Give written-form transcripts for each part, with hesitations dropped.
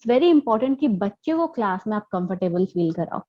It's very important कि बच्चे को क्लास में आप कंफर्टेबल फील कराओ,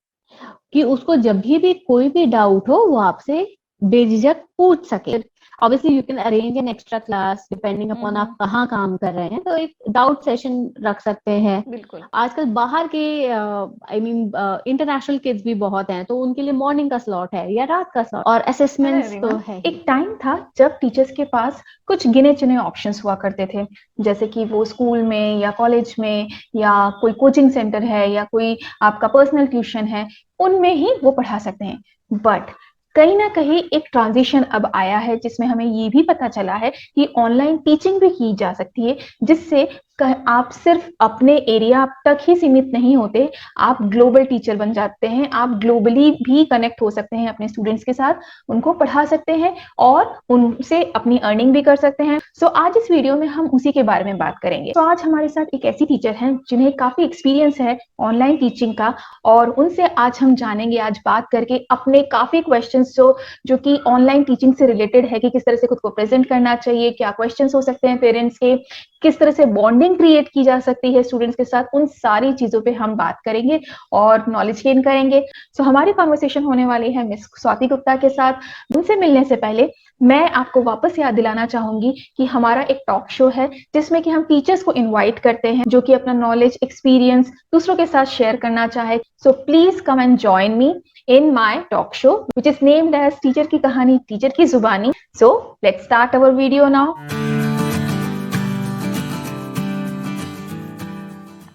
कि उसको जब भी कोई भी डाउट हो वो आपसे बेझिझक पूछ सके। Obviously you can arrange an extra class depending upon आप कहाँ काम कर रहे हैं, तो एक डाउट सेशन रख सकते हैं। बिल्कुल। आजकल बाहर के आई मीन इंटरनेशनल किड्स भी बहुत हैं, तो उनके लिए मॉर्निंग का स्लॉट है या रात का स्लॉट, और हेलो असेसमेंट्स तो एवरीवन। है ही। एक टाइम था जब टीचर्स के पास कुछ गिने चुने ऑप्शंस हुआ करते थे, जैसे कि वो स्कूल में या कॉलेज में या कोई कोचिंग सेंटर है या कोई आपका पर्सनल ट्यूशन है, उनमें ही वो पढ़ा सकते हैं। बट कहीं ना कहीं एक ट्रांजिशन अब आया है जिसमें हमें ये भी पता चला है कि ऑनलाइन टीचिंग भी की जा सकती है, जिससे आप सिर्फ अपने एरिया तक ही सीमित नहीं होते, आप ग्लोबल टीचर बन जाते हैं। आप ग्लोबली भी कनेक्ट हो सकते हैं अपने स्टूडेंट्स के साथ, उनको पढ़ा सकते हैं और उनसे अपनी अर्निंग भी कर सकते हैं। सो आज इस वीडियो में हम उसी के बारे में बात करेंगे। तो आज हमारे साथ एक ऐसी टीचर हैं जिन्हें काफी एक्सपीरियंस है ऑनलाइन टीचिंग का, और उनसे आज हम जानेंगे, आज बात करके अपने काफी क्वेश्चंस जो कि ऑनलाइन टीचिंग से रिलेटेड है, कि किस तरह से खुद को प्रेजेंट करना चाहिए, क्या क्वेश्चंस हो सकते हैं पेरेंट्स के, किस तरह से बॉन्डिंग क्रिएट की जा सकती है स्टूडेंट्स के साथ, उन सारी चीजों पे हम बात करेंगे और नॉलेज गेन करेंगे। सो हमारी कॉन्वर्सेशन होने वाली है मिस स्वाति गुप्ता के साथ। उनसे मिलने से पहले मैं आपको वापस याद दिलाना चाहूंगी कि हमारा एक टॉक शो है जिसमें कि हम टीचर्स को इनवाइट करते हैं जो कि अपना नॉलेज एक्सपीरियंस दूसरों के साथ शेयर करना चाहे। So please come and join me in my talk show which is named as teacher की कहानी टीचर की जुबानी। So let's start our video now.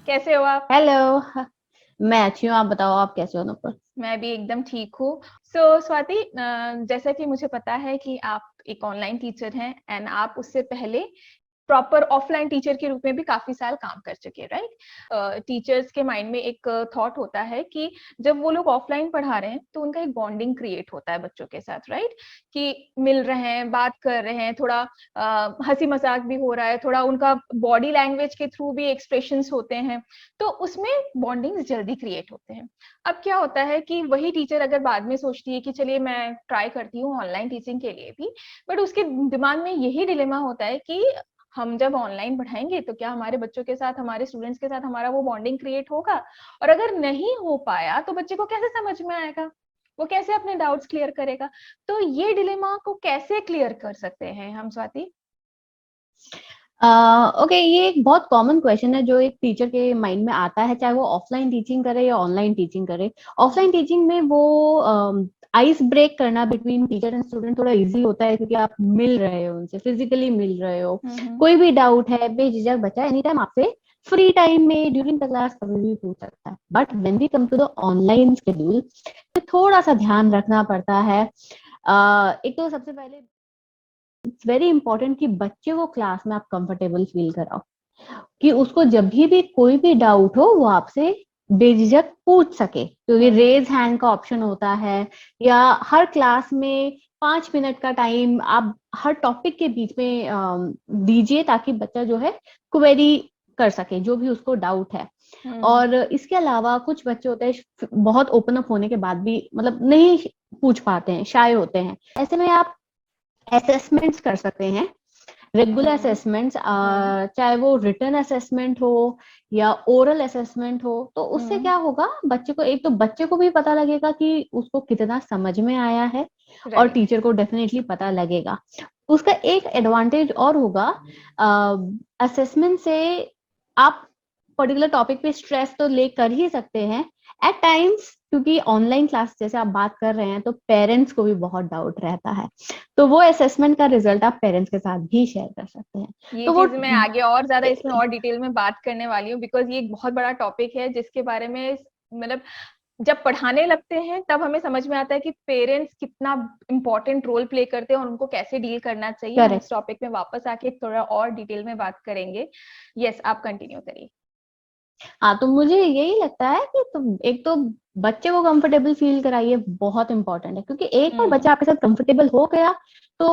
कैसे हो आप? हेलो, मैं अच्छी हूँ, आप बताओ आप कैसे हो नूपुर? मैं भी एकदम ठीक हूँ। सो स्वाति, जैसा कि मुझे पता है कि आप एक ऑनलाइन टीचर हैं एंड आप उससे पहले प्रॉपर ऑफलाइन टीचर के रूप में भी काफी साल काम कर चुके हैं, राइट? टीचर्स के माइंड में एक थॉट होता है कि जब वो लोग ऑफलाइन पढ़ा रहे हैं तो उनका एक बॉन्डिंग क्रिएट होता है बच्चों के साथ, राइट? कि मिल रहे हैं, बात कर रहे हैं, थोड़ा हंसी मजाक भी हो रहा है, थोड़ा उनका बॉडी लैंग्वेज के थ्रू भी एक्सप्रेशंस होते हैं, तो उसमें बॉन्डिंग जल्दी क्रिएट होते हैं। अब क्या होता है कि वही टीचर अगर बाद में सोचती है कि चलिए मैं ट्राई करती हूँ ऑनलाइन टीचिंग के लिए भी, बट उसके दिमाग में यही डिलेमा होता है कि हम जब ऑनलाइन पढ़ाएंगे तो क्या हमारे बच्चों के साथ, हमारे स्टूडेंट्स के साथ हमारा वो बॉन्डिंग क्रिएट होगा? और अगर नहीं हो पाया तो बच्चे को कैसे समझ में आएगा, वो कैसे अपने डाउट्स क्लियर करेगा? तो ये डिलेमा को कैसे क्लियर कर सकते हैं हम, स्वाति? ओके, ये एक बहुत कॉमन क्वेश्चन है जो एक टीचर के माइंड में आता है, चाहे वो ऑफलाइन टीचिंग करे या ऑनलाइन टीचिंग करे। ऑफलाइन टीचिंग में वो आइस ब्रेक करना बिटवीन टीचर एंड स्टूडेंट थोड़ा इजी होता है, क्योंकि आप मिल रहे हो उनसे, फिजिकली मिल रहे हो। कोई भी डाउट है बेझिझक बच्चा एनी टाइम आपसे फ्री टाइम में ड्यूरिंग द क्लास कभी भी पूछ सकता है। But when we come to the online schedule, तो थोड़ा सा ध्यान रखना पड़ता है। एक तो सबसे पहले इट्स वेरी इंपॉर्टेंट कि बच्चे को क्लास में आप कंफर्टेबल फील कराओ, कि उसको जब भी कोई भी डाउट हो वो आपसे बेझिझक पूछ सके, क्योंकि रेज हैंड का ऑप्शन होता है, या हर क्लास में 5 मिनट का टाइम आप हर टॉपिक के बीच में दीजिए, ताकि बच्चा जो है क्वेरी कर सके जो भी उसको डाउट है। और इसके अलावा कुछ बच्चे होते हैं बहुत ओपन अप होने के बाद भी मतलब नहीं पूछ पाते हैं, शाय होते हैं। ऐसे में आप असेसमेंट्स कर सकते हैं, रेगुलर असेसमेंट्स, चाहे वो रिटन असेसमेंट हो या ओरल असेसमेंट हो। तो उससे क्या होगा, बच्चे को, एक तो बच्चे को भी पता लगेगा कि उसको कितना समझ में आया है, और टीचर को डेफिनेटली पता लगेगा। उसका एक एडवांटेज और होगा, असेसमेंट से आप पर्टिकुलर टॉपिक पे स्ट्रेस तो ले कर ही सकते हैं एट टाइम्स, क्योंकि ऑनलाइन क्लास जैसे आप बात कर रहे हैं तो पेरेंट्स को भी बहुत डाउट रहता है, तो वो असेसमेंट का रिजल्ट आप पेरेंट्स के साथ भी शेयर कर सकते हैं। ये तो वो चीज मैं आगे और ज्यादा इसमें और डिटेल में बात करने वाली हूँ, बिकॉज ये एक बहुत बड़ा टॉपिक है जिसके बारे में मतलब जब पढ़ाने लगते हैं तब हमें समझ में आता है कि पेरेंट्स कितना इंपॉर्टेंट रोल प्ले करते हैं और उनको कैसे डील करना चाहिए। हम इस टॉपिक में वापस आके थोड़ा और डिटेल में बात करेंगे। यस, आप कंटिन्यू करिए। हाँ, तो मुझे यही लगता है कि तुम एक तो बच्चे को कंफर्टेबल फील कराइए, बहुत इंपॉर्टेंट है, क्योंकि एक बार बच्चा आपके साथ कंफर्टेबल हो गया तो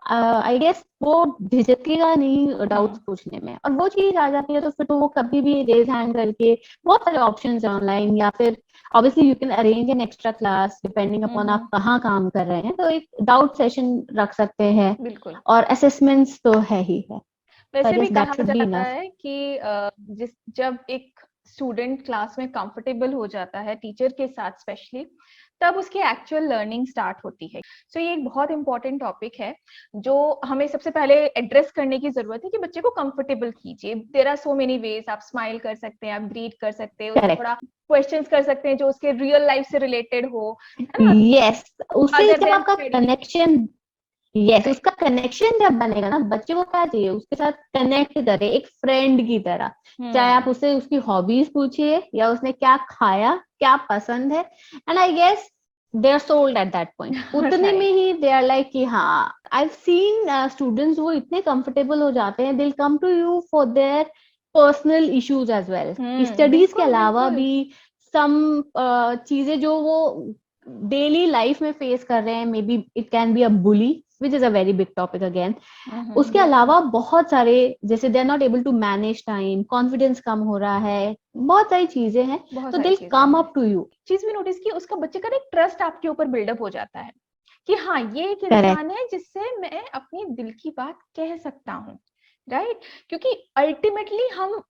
आई गेस वो झिझकेगा नहीं डाउट्स पूछने में, और वो चीज आ जाती है तो फिर तो वो कभी भी रेज हैंड करके, बहुत सारे ऑप्शंस है ऑनलाइन, या फिर obviously you can arrange an extra class depending upon आप कहाँ काम कर रहे हैं, तो एक डाउट सेशन रख सकते हैं। बिल्कुल। और असेसमेंट्स तो है ही है, वैसे भी दैट कहा शुड बी जाता इनफ। है कि जब एक स्टूडेंट क्लास में कंफर्टेबल हो जाता है टीचर के साथ स्पेशली, तब उसकी एक्चुअल लर्निंग स्टार्ट होती है। सो ये एक बहुत इंपॉर्टेंट टॉपिक है जो हमें सबसे पहले एड्रेस करने की जरूरत है कि बच्चे को कंफर्टेबल कीजिए। There are so many ways, आप स्माइल कर सकते हैं, आप ग्रीट कर सकते हैं, उसको थोड़ा क्वेश्चंस कर सकते हैं जो उसके रियल लाइफ से रिलेटेड हो, है ना? यस, उससे अदर जब देन आपका स्टडी। कनेक्शन, यस, उसका कनेक्शन जब बनेगा ना, बच्चे को क्या चाहिए, उसके साथ कनेक्ट करे एक फ्रेंड की तरह। चाहे आप उससे उसकी हॉबीज पूछिए या उसने क्या खाया, क्या पसंद है, and I guess they are sold at that point. उतने में ही दे आर लाइक कि हाँ, आई हैव सीन स्टूडेंट्स वो इतने कंफर्टेबल हो जाते हैं, they will come to you for their personal issues as well, studies के अलावा भी सम चीजें जो वो डेली लाइफ में फेस कर रहे हैं, maybe it can be a bully which is a very big topic again. उसके अलावा बहुत सारे, जैसे they are not able to manage time, confidence कम हो रहा है, बहुत सारी चीजें हैं, तो they come up to you. चीज भी नोटिस की, उसका बच्चे का एक ट्रस्ट आपके ऊपर बिल्डअप हो जाता है कि हाँ ये एक Correct. इंसान है जिससे मैं अपनी दिल की बात कह सकता हूँ, राइट? क्योंकि अल्टीमेटली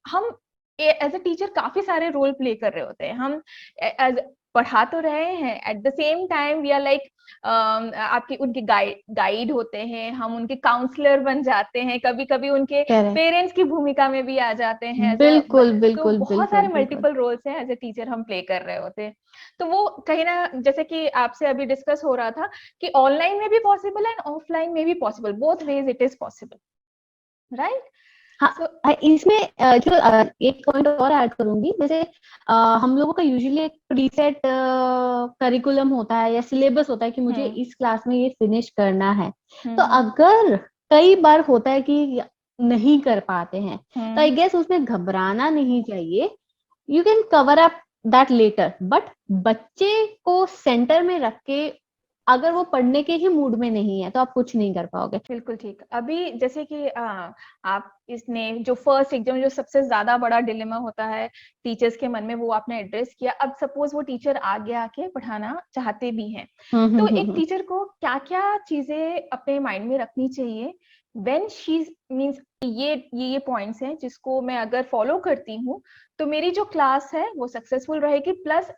हम एज अ टीचर काफी सारे रोल प्ले कर रहे होते हैं। हम एज पढ़ा तो रहे हैं, at the same time we are like आपके उनके गाइड होते हैं, हम उनके काउंसलर बन जाते हैं, कभी कभी उनके पेरेंट्स की भूमिका में भी आ जाते हैं। बिल्कुल तो बिल्कुल बहुत सारे मल्टीपल रोल्स हैं एज ए टीचर हम प्ले कर रहे होते हैं। तो वो कहीं ना, जैसे कि आपसे अभी डिस्कस हो रहा था कि ऑनलाइन में भी पॉसिबल है, ऑफलाइन में भी possible, both ways it is possible, right? हाँ, इसमें जो एक पॉइंट और ऐड करूंगी, जैसे हम लोगों का यूजुअली एक प्रीसेट करिकुलम होता है या सिलेबस होता है कि मुझे इस क्लास में ये फिनिश करना है। तो अगर कई बार होता है कि नहीं कर पाते हैं, तो आई गेस उसमें घबराना नहीं चाहिए। You can cover up that letter, but बच्चे को सेंटर में रख के अगर वो पढ़ने के ही मूड में नहीं है तो आप कुछ नहीं कर पाओगे। बिल्कुल ठीक। अभी जैसे कि आप इसने जो फर्स्ट एग्जाम, जो सबसे ज्यादा बड़ा डिलेमा होता है टीचर्स के मन में, वो आपने एड्रेस किया। अब सपोज वो टीचर आगे आके पढ़ाना चाहते भी हैं, तो एक टीचर को क्या क्या चीजें अपने माइंड में रखनी चाहिए व्हेन शी मींस ये पॉइंट्स हैं जिसको मैं अगर फॉलो करती हूँ तो मेरी जो क्लास है वो सक्सेसफुल रहेगी, प्लस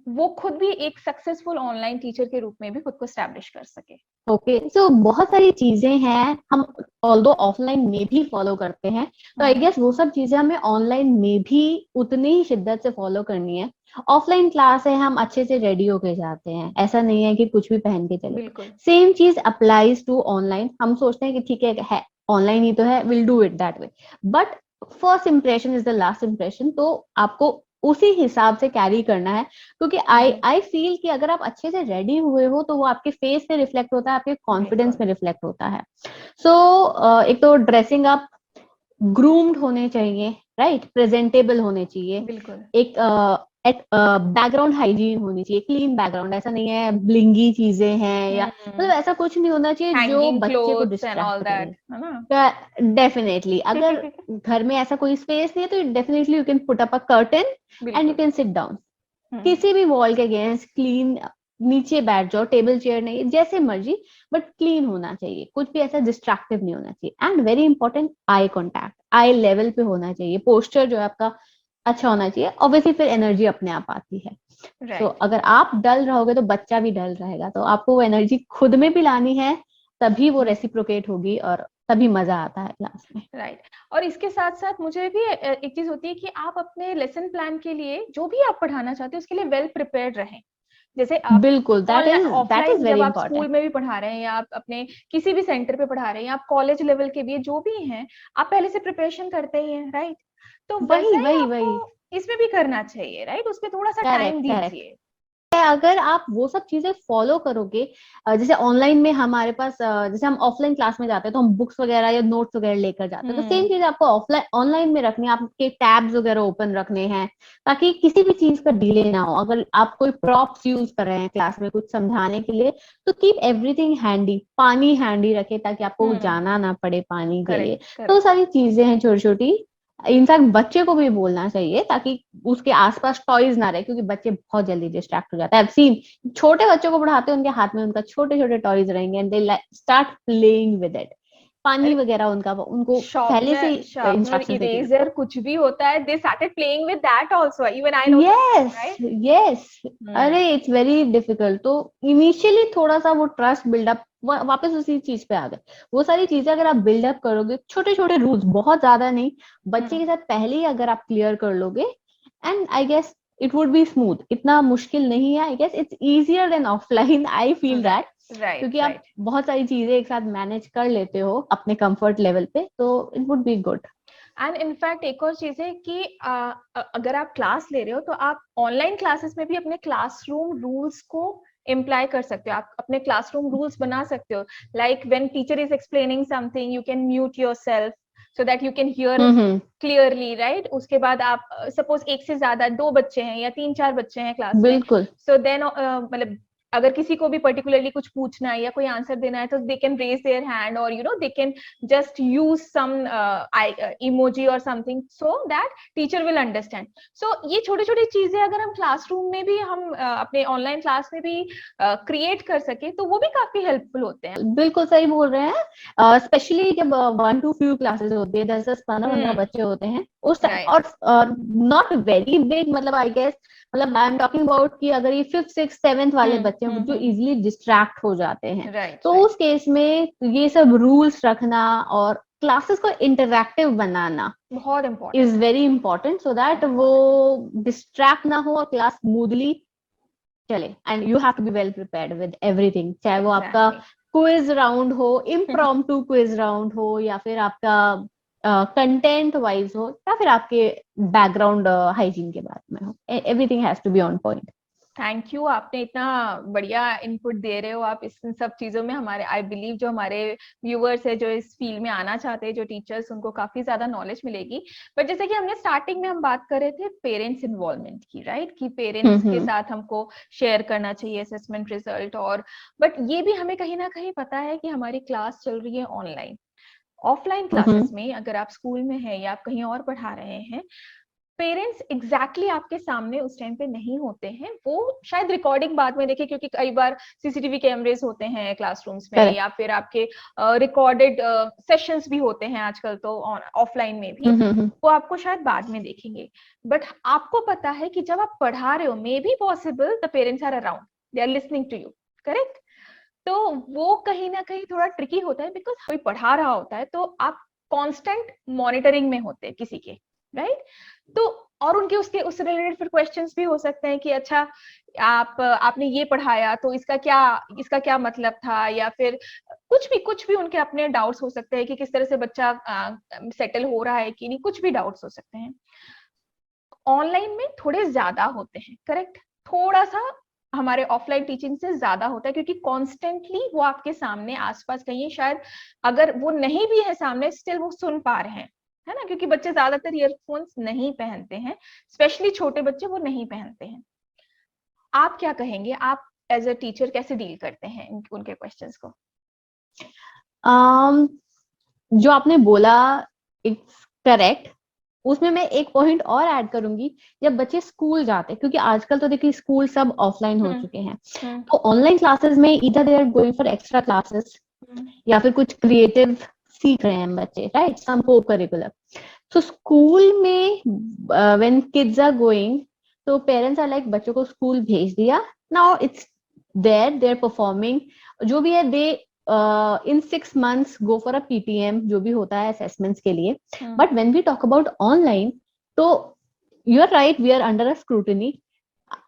वो खुद भी एक सक्सेसफुल ऑनलाइन टीचर के रूप में भी खुद को एस्टैब्लिश कर सके। ओके, सो बहुत सारी चीजें हैं हम ऑल्दो ऑफलाइन में भी फॉलो करते हैं, तो आई गेस वो सब चीजें हमें ऑनलाइन में भी उतनी ही शिद्दत से फॉलो करनी है। ऑफलाइन क्लास है, हम अच्छे से रेडी होके जाते हैं, ऐसा नहीं है कि कुछ भी पहन के चले। सेम चीज अप्लाइज टू ऑनलाइन। हम सोचते हैं कि ठीक है ऑनलाइन ही तो है, will do it that way, but first impression is the last impression, तो आपको उसी हिसाब से कैरी करना है। क्योंकि आई फील कि अगर आप अच्छे से रेडी हुए हो तो वो आपके फेस पे रिफ्लेक्ट होता है, आपके कॉन्फिडेंस में रिफ्लेक्ट होता है। सो एक तो ड्रेसिंग अप, ग्रूम्ड होने चाहिए, राइट, प्रेजेंटेबल होने चाहिए, एक बैकग्राउंड हाइजीन होनी चाहिए, क्लीन बैकग्राउंड, ऐसा नहीं है ब्लिंगी चीजें हैं या मतलब ऐसा कुछ नहीं होना चाहिए जो बच्चे को डिस्ट्रैक्ट करे। डेफिनेटली अगर घर में ऐसा कोई स्पेस नहीं है तो definitely you can put up a curtain and you can sit down किसी भी वॉल के अगेंस्ट, क्लीन नीचे बैठ जाओ, टेबल चेयर नहीं, जैसे मर्जी, बट क्लीन होना चाहिए, कुछ भी ऐसा डिस्ट्रैक्टिव नहीं होना चाहिए। And very important, eye contact eye level पे होना चाहिए, पोस्चर जो है आपका अच्छा होना चाहिए, ऑब्वियसली फिर एनर्जी अपने आप आती है। तो अगर आप डल रहोगे तो बच्चा भी डल रहेगा, तो आपको वो एनर्जी खुद में भी लानी है, तभी वो रेसिप्रोकेट होगी और तभी मजा आता है क्लास में। राइट। और इसके साथ साथ मुझे भी एक चीज होती है कि आप अपने लेसन प्लान के लिए जो भी आप पढ़ाना चाहते हो उसके लिए वेल प्रिपेयर्ड रहें। जैसे आप बिल्कुल, दैट इज जब आप स्कूल में भी पढ़ा रहे हैं या आप अपने किसी भी सेंटर पे पढ़ा रहे हैं, आप कॉलेज लेवल के भी जो भी हैं, आप पहले से प्रिपरेशन करते ही हैं, राइट? तो वही इसमें भी करना चाहिए, राइट? उसमें थोड़ा सा टाइम दीजिए। अगर आप वो सब चीजें फॉलो करोगे, जैसे ऑनलाइन में हमारे पास, जैसे हम ऑफलाइन क्लास में जाते हैं तो हम बुक्स वगैरह या नोट्स वगैरह लेकर जाते हैं, तो सेम चीज आपको ऑफलाइन ऑनलाइन में रखनी है, आपके टैब्स वगैरह ओपन रखने हैं ताकि किसी भी चीज का डिले ना हो। अगर आप कोई प्रॉप्स यूज कर रहे हैं क्लास में कुछ समझाने के लिए, तो कीप एवरीथिंग हैंडी, पानी हैंडी रखे ताकि आपको जाना ना पड़े पानी के लिए। तो सारी चीजें हैं छोटी छोटी, इनफैक्ट बच्चे को भी बोलना चाहिए ताकि उसके आसपास टॉयज ना रहे, क्योंकि बच्चे बहुत जल्दी डिस्ट्रैक्ट हो जाते हैं। सीन छोटे बच्चों को पढ़ाते हैं, उनके हाथ में उनका छोटे छोटे टॉयज रहेंगे and they start playing with it. पानी वगैरह उनका उनको पहले से शार्पनर, इंस्ट्रक्शन देके रखो। इरेजर, कुछ भी होता है, they started playing with that also, even I know yes right. Yes, अरे इट्स वेरी डिफिकल्ट। तो इनिशियली थोड़ा सा वो ट्रस्ट बिल्डअप, वापस उसी चीज पे आ गए। वो सारी चीजें अगर आप बिल्डअप करोगे, छोटे छोटे रूल्स, बहुत ज्यादा नहीं, बच्चे के साथ पहले ही अगर आप क्लियर कर लोगे, and I guess it would be smooth. इतना मुश्किल नहीं है, I guess it's easier than offline, I feel that. Right क्योंकि आप राइट। बहुत सारी चीजें एक साथ मैनेज कर लेते हो अपने कंफर्ट लेवल पे, तो it would be good. And in fact एक और चीज है कि अगर आप क्लास ले रहे हो तो आप ऑनलाइन क्लासेस में भी अपने क्लासरूम रूल्स को इम्प्लाई कर सकते हो, आप अपने क्लासरूम रूल्स बना सकते हो। Like when teacher is explaining something, you can mute yourself so that you can hear clearly, right. उसके बाद आप सपोज एक से ज्यादा, 2 बच्चे हैं या 3-4 बच्चे हैं क्लास में, बिल्कुल। सो देन मतलब अगर किसी को भी पर्टिकुलरली कुछ पूछना है या कोई आंसर देना है, तो they can raise their hand, और they can just use some emoji और something, so that teacher will understand. So ये छोटी छोटी चीजें अगर हम क्लासरूम में भी, हम अपने ऑनलाइन क्लास में भी क्रिएट कर सके, तो वो भी काफी हेल्पफुल होते हैं। बिल्कुल सही बोल रहे हैं, स्पेशली जब 1 to few क्लासेस होती है, 10-15 बच्चे होते हैं उस टाइम, और नॉट वेरी बिग, मतलब आई गेस, मतलब आई एम टॉकिंग अबाउट कि अगर ये 5th 6th 7th वाले बच्चे हैं जो इजिली डिस्ट्रैक्ट हो जाते हैं, तो उस केस में ये सब रूल्स रखना और क्लासेस को इंटरैक्टिव बनाना बहुत important, is very important, so that वो डिस्ट्रैक्ट ना हो और क्लास स्मूथली चले। And you have to be well prepared with everything, चाहे वो आपका क्विज राउंड हो, इम्प्रॉम्प्टू क्विज राउंड हो, या फिर आपका कंटेंट वाइज हो, या फिर आपके बैकग्राउंड हाइजीन के बारे में हो, everything has to be on point. Thank you, आपने इतना बढ़िया इनपुट दे रहे हो आप इस सब चीजों में। हमारे आई बिलीव जो हमारे व्यूअर्स है जो इस फील्ड में आना चाहते हैं, जो टीचर्स, उनको काफी ज्यादा नॉलेज मिलेगी। बट जैसे कि हमने स्टार्टिंग में हम बात कर रहे थे पेरेंट्स इन्वॉल्वमेंट की, राइट, कि पेरेंट्स के साथ हमको शेयर करना चाहिए असेसमेंट रिजल्ट, और बट ये भी हमें कहीं ना कहीं पता है कि हमारी क्लास चल रही है ऑनलाइन। ऑफलाइन क्लासेस में अगर आप स्कूल में है या आप कहीं और पढ़ा रहे हैं, पेरेंट्स एग्जैक्टली आपके सामने उस टाइम पे नहीं होते हैं, वो शायद रिकॉर्डिंग बाद में देखे, क्योंकि कई बार सीसीटीवी कैमरेज होते हैं क्लासरूम्स में, या फिर आपके रिकॉर्डेड सेशंस भी होते हैं आजकल तो ऑफलाइन में भी, वो आपको शायद बाद में देखेंगे। बट आपको पता है कि जब आप पढ़ा रहे हो, maybe possible the parents are around, they are listening to you, correct. तो वो कहीं ना कहीं थोड़ा ट्रिकी होता है, बिकॉज कोई पढ़ा रहा होता है तो आप कांस्टेंट मॉनिटरिंग में होते हैं किसी के, राइट। तो और उनके उससे रिलेटेड फिर क्वेश्चंस भी हो सकते हैं कि अच्छा आपने ये पढ़ाया तो इसका क्या मतलब था, या फिर कुछ भी उनके अपने डाउट्स हो सकते हैं कि किस तरह से बच्चा सेटल हो रहा है कि नहीं, कुछ भी डाउट्स हो सकते हैं। ऑनलाइन में थोड़े ज्यादा होते हैं, करेक्ट, थोड़ा सा हमारे ऑफलाइन टीचिंग से ज्यादा होता है, क्योंकि कॉन्स्टेंटली वो आपके सामने आसपास कहीं, शायद अगर वो नहीं भी है सामने, स्टिल वो सुन पा रहे हैं, है ना, क्योंकि बच्चे ज्यादातर ईयरफोन्स नहीं पहनते हैं, स्पेशली छोटे बच्चे वो नहीं पहनते हैं। आप क्या कहेंगे, आप एज अ टीचर कैसे डील करते हैं उनके क्वेश्चंस को? जो आपने बोला इट्स करेक्ट, उसमें मैं एक पॉइंट और ऐड करूंगी। जब बच्चे स्कूल जाते हैं, क्योंकि आजकल तो देखिए स्कूल सब ऑफलाइन हो चुके हैं, तो ऑनलाइन क्लासेस में इधर they are going for extra classes, या फिर कुछ क्रिएटिव सीख रहे हैं बच्चे, राइट, सम को करिकुलर। तो स्कूल में व्हेन किड्स आर गोइंग, तो पेरेंट्स आर लाइक बच्चों को स्कूल भेज दिया, नाउ इट्स देयर परफॉर्मिंग, जो भी है, they in 6 months go for a PTM, जो भी होता है असेसमेंट्स के लिए। But when we talk about online, तो you are right, we are under a scrutiny.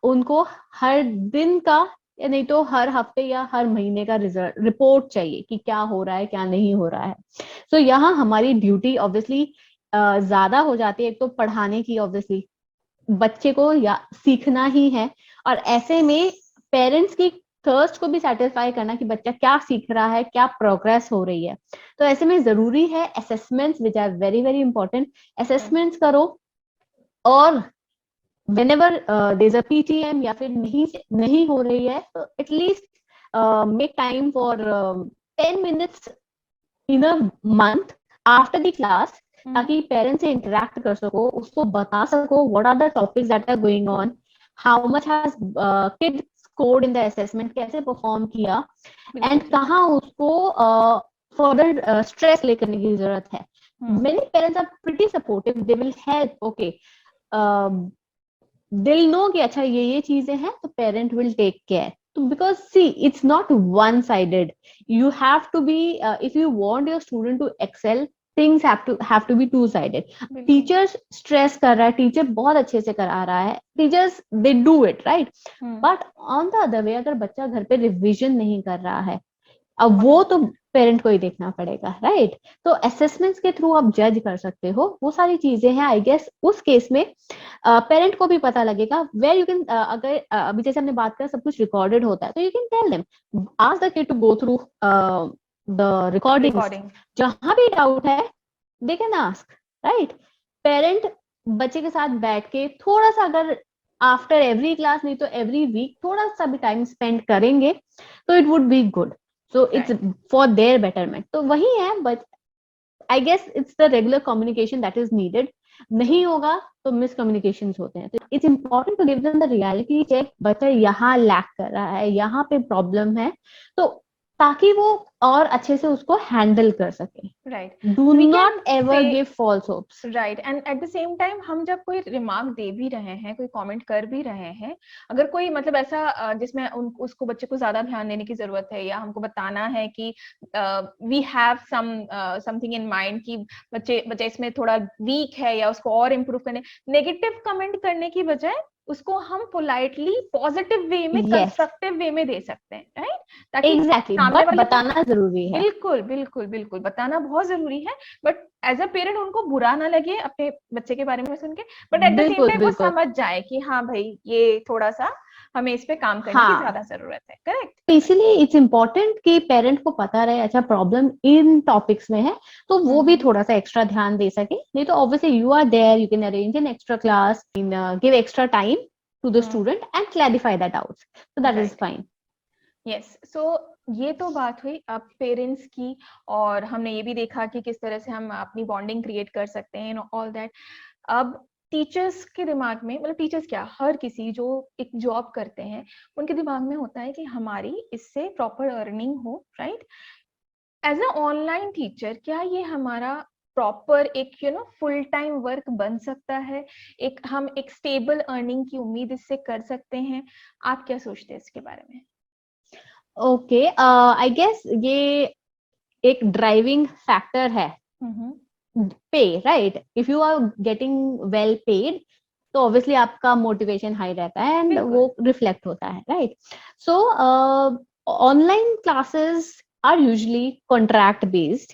उनको हर दिन का, या नहीं तो हर हफ्ते या हर महीने का रिजल्ट रिपोर्ट चाहिए कि क्या हो रहा है, क्या नहीं हो रहा है। तो यहाँ हमारी ड्यूटी ऑब्वियसली ज्यादा हो जाती है। एक तो पढ़ाने की, ऑब्वियसली बच्चे को या सीखना ही है, और ऐसे में पेरेंट्स की थर्स्ट को भी सेटिस्फाई करना कि बच्चा क्या सीख रहा है, क्या प्रोग्रेस हो रही है। तो ऐसे में जरूरी है assessments, which are very very important. Assessments करो, और whenever there's a PTM या फिर नहीं हो रही है, तो at least make time for 10 minutes in a month after the class, ताकि पेरेंट्स से इंटरेक्ट कर सको, उसको बता सको what are the topics that are going on, how much has kid scored in the assessment, कैसे परफॉर्म किया, एंड कहाँ उसको फर्दर स्ट्रेस ले करने की जरूरत है. Many parents are pretty supportive. They will help. Okay, they'll know कि अच्छा ये चीजें हैं तो parent will take care. So because see, it's not one sided. You have to be if you want your student to excel, things have to be two sided. Teachers stress कर रहा है, teacher बहुत अच्छे से करा रहा है, teachers they do it right. But on the other way, अगर बच्चा घर पे रिविजन नहीं कर रहा है, अब वो तो पेरेंट को ही देखना पड़ेगा, राइट. तो असेसमेंट्स के थ्रू आप जज कर सकते हो, वो सारी चीजें हैं. आई गेस उस केस में पेरेंट को भी पता लगेगा वेयर यू कैन, अगर अभी जैसे हमने बात करा सब कुछ रिकॉर्डेड होता है, तो you can tell them, ask the kid to go through the recordings. जहां भी डाउट है they can ask, right. Parent बच्चे के साथ बैठ के थोड़ा सा, अगर आफ्टर एवरी क्लास नहीं तो एवरी वीक थोड़ा सा भी टाइम स्पेंड करेंगे तो it would be good. So it's for their betterment. तो वही है, but I guess it's the regular communication that is needed. नहीं होगा तो miscommunications होते हैं. तो it's important to give them the reality check. बच्चा यहाँ lack कर रहा है, यहाँ पे problem है, तो ताकि वो और अच्छे से उसको हैंडल कर सके. Right. Do not ever give false hopes. Right. And at the same time हम जब कोई रिमार्क दे भी रहे हैं, कोई कमेंट कर भी रहे हैं, अगर कोई मतलब ऐसा जिसमें उसको बच्चे को ज्यादा ध्यान देने की जरूरत है, या हमको बताना है कि we have something in mind कि बच्चा इसमें थोड़ा वीक है या उसको और इम्प्रूव करने, नेगेटिव कमेंट करने की बजाय उसको हम पोलाइटली पॉजिटिव वे में, कंस्ट्रक्टिव वे में दे सकते हैं, राइट. ताकि एग्जैक्टली, बट बताना जरूरी है. बिल्कुल बिल्कुल बिल्कुल बताना बहुत जरूरी है. बट एज अ पेरेंट उनको बुरा ना लगे अपने बच्चे के बारे में सुन के, but at the same time वो समझ जाए कि हाँ भाई ये थोड़ा सा हमें इस पे काम करने की ज्यादा जरूरत है. करेक्ट. इसीलिए इट्स इम्पोर्टेंट कि पेरेंट को पता रहे अच्छा प्रॉब्लम इन टॉपिक्स में है, तो वो भी थोड़ा सा एक्स्ट्रा ध्यान दे सके. नहीं तो obviously you are there, you can arrange an extra class, give extra time to the student and clarify the doubts, so that is fine. Yes. So ये तो बात हुई अब पेरेंट्स की, और हमने ये भी देखा कि किस तरह से हम अपनी बॉन्डिंग क्रिएट कर सकते हैं, ऑल दैट. अब टीचर्स के दिमाग में, मतलब टीचर्स क्या, हर किसी जो एक जॉब करते हैं उनके दिमाग में होता है कि हमारी इससे प्रॉपर अर्निंग हो, right. As a online teacher क्या ये हमारा प्रॉपर एक फुल टाइम वर्क बन सकता है? हम एक स्टेबल अर्निंग की उम्मीद इससे कर सकते हैं? आप क्या सोचते हैं इसके बारे में? ओके, आई गेस ये एक ड्राइविंग फैक्टर है, pay, right. If you are getting well paid तो ऑब्वियसली आपका मोटिवेशन हाई रहता है एंड वो रिफ्लेक्ट होता है, right. So online classes are usually contract based.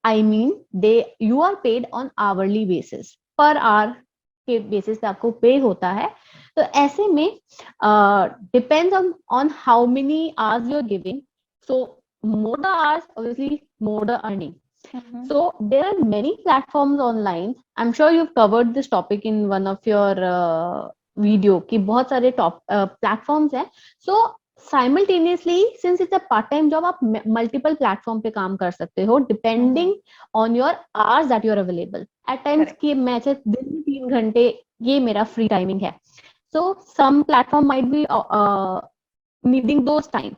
I mean you are paid on hourly basis, per hour के basis पे आपको पे होता है. तो ऐसे में depends on how many hours you are giving. So more the hours, obviously more the earning. So there are many platforms online. I'm sure you've covered this topic in one of your video कि बहुत सारे platforms हैं. So simultaneously, since it's a part-time job, आप multiple platform पे काम कर सकते हो depending on your hours that you are available. At times कि मैं दिन में 3 घंटे ये मेरा free timing है. So some platform might be needing those time.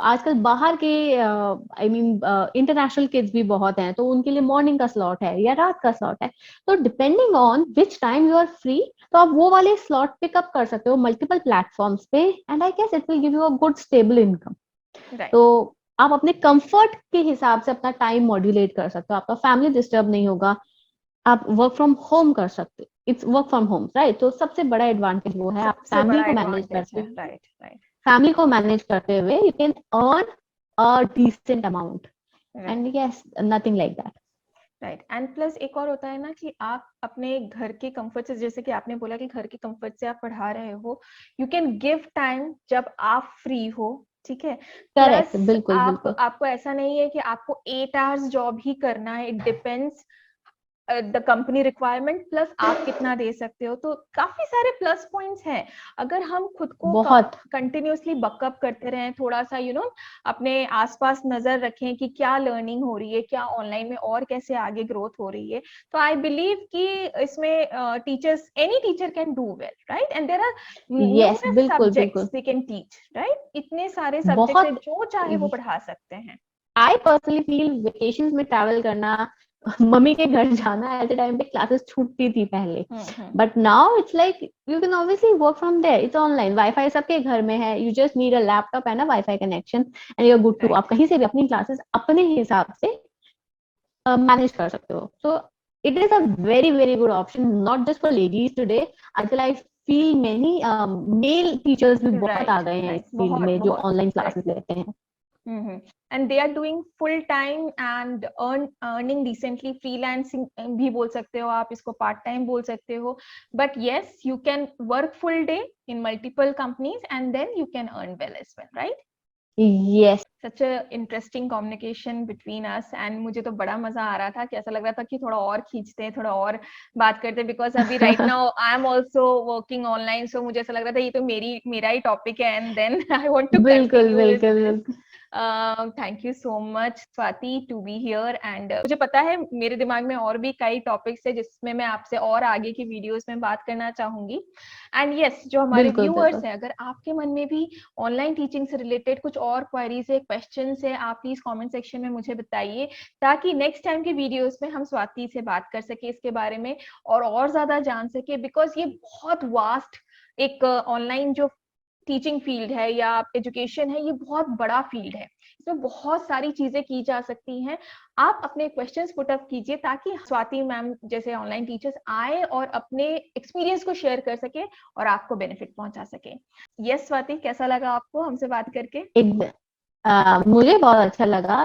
आजकल बाहर के आई मीन इंटरनेशनल किड्स भी बहुत हैं, तो उनके लिए मॉर्निंग का स्लॉट है या रात का स्लॉट है. तो depending on which time you are free, तो आप वो वाले स्लॉट पिकअप कर सकते हो मल्टीपल प्लेटफॉर्म्स पे, and I guess it will give you a good stable income. तो आप अपने कंफर्ट के हिसाब से अपना टाइम मॉड्यूलेट कर सकते हो, आपका फैमिली डिस्टर्ब नहीं होगा, आप वर्क फ्रॉम होम कर सकते हो. It's work from home, right. तो सबसे बड़ा एडवांटेज वो है, आप फैमिली को मैनेज करते हो, राइट. फैमिली को मैनेज करते हुए you can earn a decent amount, and yes nothing like that, right. And plus एक और होता है ना कि आप अपने घर के कंफर्ट से, जैसे कि आपने बोला कि घर के कंफर्ट से आप पढ़ा रहे हो, यू कैन गिव टाइम जब आप फ्री हो, ठीक है. करेक्ट, बिल्कुल बिल्कुल. आपको ऐसा नहीं है कि आपको 8 आवर्स जॉब ही करना है. It depends the company requirement plus आप कितना दे सकते हो. तो काफी सारे प्लस पॉइंट्स हैं अगर हम खुद को कंटिन्यूअसली बकअप करते रहें, थोड़ा सा अपने आसपास नजर रखें कि क्या लर्निंग हो रही है, क्या ऑनलाइन में और कैसे आगे ग्रोथ हो रही है. तो आई बिलीव कि इसमें teachers, any teacher can do well, right. And there are subjects they can teach, right. इतने सारे सब्जेक्ट्स हैं जो चाहे वो पढ़ा सकते हैं. आई पर्सनली फील वेकेशंस में ट्रैवल करना, मम्मी के घर जाना, ऐसे टाइम पे क्लासेस छूटती थी पहले, but now it's like you can obviously work from there, it's online, wifi सबके घर में है, you just need a laptop and a wifi connection and you are good to, आप कहीं से भी अपनी क्लासेस अपने हिसाब से मैनेज कर सकते हो. So it is a very very good option, not just for ladies today. आजकल I feel many male teachers भी बहुत आ राइट गए हैं इस राइट, फील्ड बहुत में जो बहुत ऑनलाइन राइट. क्लासेस लेते हैं. And they are doing full time and earning decently, freelancing भी बोल सकते हो आप इसको, पार्ट टाइम बोल सकते हो, but yes you can work full day in multiple companies and then you can earn well as well, right? Yes. Such interesting communication between us, and मुझे तो बड़ा मजा आ रहा था कि ऐसा लग रहा था कि थोड़ा और खींचते हैं, थोड़ा और बात करते हैं, बिकॉज अभी right now I am also working online, so मुझे ऐसा लग रहा था ये तो मेरा ही टॉपिक है, and then I want to बिल्कुल कंटिन्यू विद बिल्कुल दिस. बिल्कुल. Thank you so much Swati to be here, and मुझे पता है मेरे दिमाग में और भी कई टॉपिक्स है जिसमें मैं आपसे और आगे की वीडियोस में बात करना चाहूंगी. एंड यस, जो हमारे बिल्कुल व्यूअर्स बिल्कुल. हैं, अगर आपके मन में भी ऑनलाइन टीचिंग से रिलेटेड कुछ और क्वेरीज है, क्वेश्चन है, आप प्लीज कमेंट सेक्शन में मुझे बताइए, ताकि नेक्स्ट टाइम के वीडियोस में हम स्वाति से बात कर सके इसके बारे में और ज्यादा जान सके, बिकॉज ये बहुत वास्ट एक ऑनलाइन जो टीचिंग फील्ड है या एजुकेशन है, ये बहुत बड़ा फील्ड है, इसमें बहुत सारी चीजें की जा सकती हैं. आप अपने क्वेश्चंस पुट अप कीजिए ताकि स्वाति मैम जैसे ऑनलाइन टीचर्स आए और अपने एक्सपीरियंस को शेयर कर सके और आपको बेनिफिट पहुंचा सके. यस स्वाति, कैसा लगा आपको हमसे बात करके? मुझे बहुत अच्छा लगा,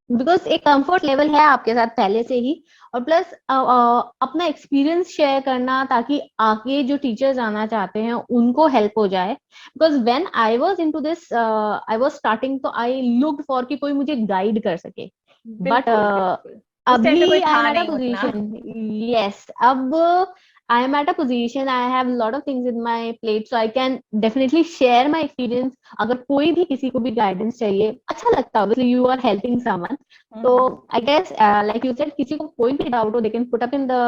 बिकॉज एक कंफर्ट लेवल है आपके साथ पहले से ही, और प्लस अपना एक्सपीरियंस शेयर करना ताकि आगे जो टीचर्स आना चाहते हैं उनको हेल्प हो जाए. Because when I was into this, I was starting, तो आई लुक्ड फॉर कि कोई मुझे गाइड कर सके, बट बिल्कुल बिल्कुल, उस टाइम पे कोई अभी आई एम था एट अ नहीं उतना. पोजीशन. यस, अब I am at a position, I have a lot of things in my plate, so I can definitely share my experience. अगर कोई भी किसी को भी guidance चाहिए, अच्छा लगता है, obviously you are helping someone. So I guess, like you said, किसी को कोई भी doubt हो, they can put up in the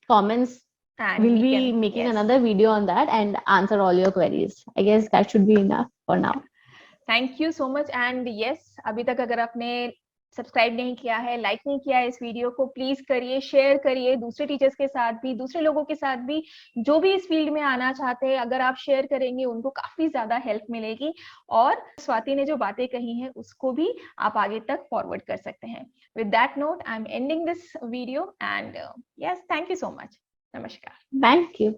comments. And We'll we be can, making yes. another video on that and answer all your queries. I guess that should be enough for now. Thank you so much. And yes, अभी तक अगर आपने subscribe नहीं किया है, like नहीं किया है इस वीडियो को, प्लीज करिए, शेयर करिए दूसरे टीचर्स के साथ भी, दूसरे लोगों के साथ भी जो भी इस फील्ड में आना चाहते हैं. अगर आप शेयर करेंगे उनको काफी ज्यादा हेल्प मिलेगी, और स्वाति ने जो बातें कही हैं उसको भी आप आगे तक फॉरवर्ड कर सकते हैं. With that note I am ending this video, and yes, thank you so much. नमस्कार. Thank you.